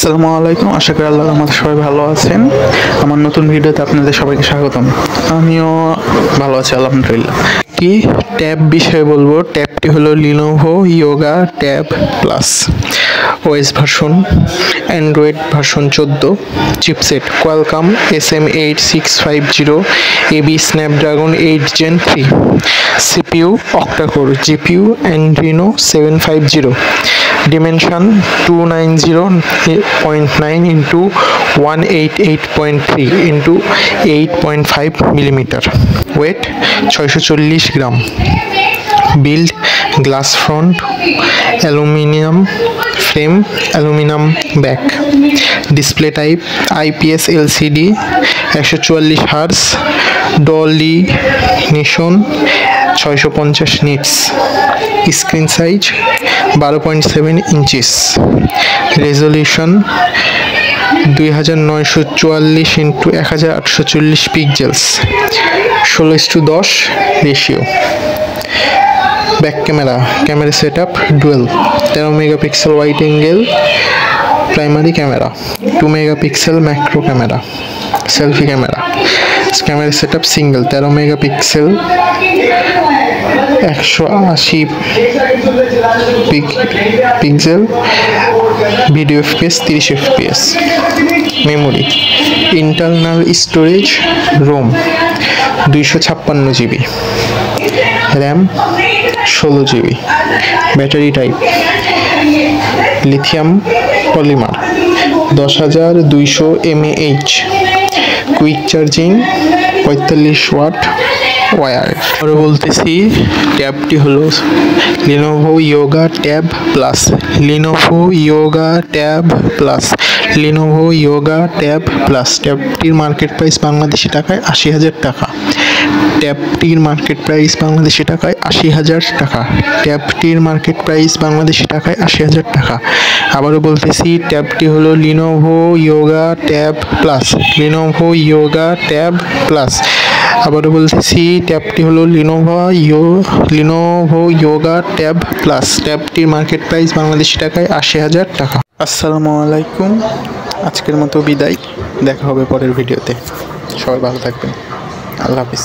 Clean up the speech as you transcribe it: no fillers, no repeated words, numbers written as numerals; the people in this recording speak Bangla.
আসসালামু আলাইকুম। আশা করি আল্লাহর রহমতে সবাই ভালো আছেন। আমার নতুন ভিডিওতে আপনাদের সবাইকে স্বাগতম। আমিও ভালো আছি আলহামদুলিল্লাহ। কি ট্যাব বিষয়ে বলবো। ট্যাবটি হলো Lenovo Yoga tab plus, OS version Android version 14, chipset Qualcomm SM8650, এবি Snapdragon 8 Gen 3, CPU octacore, GPU Adreno 750, dimension 290.9 into 188.3 into 8.5 millimeter, weight 640 গ্রাম, build glass front, aluminum frame, aluminum back, display type IPS LCD, 144 Hz, dolly nation 650 nits, screen size 12.7 inches, resolution 2944 into 1840 pixels, 16:10 ratio. Back camera setup dual, 13 megapixel wide angle primary camera, 2 megapixel macro camera, selfie camera. Camera setup single, 13 megapixel 180 pixel, video FPS 30 FPS. Memory internal storage ROM 256 GB, RAM 16 GB, battery type lithium polymer 10200 mAh, quick charging 45 watt wire. আরও বলতেছি ট্যাবটি হলো Lenovo Yoga tab plus, Lenovo Yoga tab plus, Lenovo Yoga tab plus. ট্যাবটির মার্কেট প্রাইস বাংলাদেশি টাকায় 80,000 টাকা। ট্যাবটির মার্কেট প্রাইস বাংলাদেশি টাকায় 80,000 টাকা। ট্যাবটির মার্কেট প্রাইস বাংলাদেশি টাকায় 80,000 টাকা। আবারও বলতেছি ট্যাবটি হলো Lenovo Yoga tab plus, Lenovo Yoga tab plus. আবারও বলতেছি ট্যাবটি হলো লিনোভো ইয়োগা ট্যাব প্লাস। ট্যাবটির মার্কেট প্রাইস বাংলাদেশি টাকায় 80,000 টাকা। আসসালামু আলাইকুম। আজকের মতো বিদায়, দেখা হবে পরের ভিডিওতে। সবাই ভালো থাকবেন। আল্লাহ হাফিজ।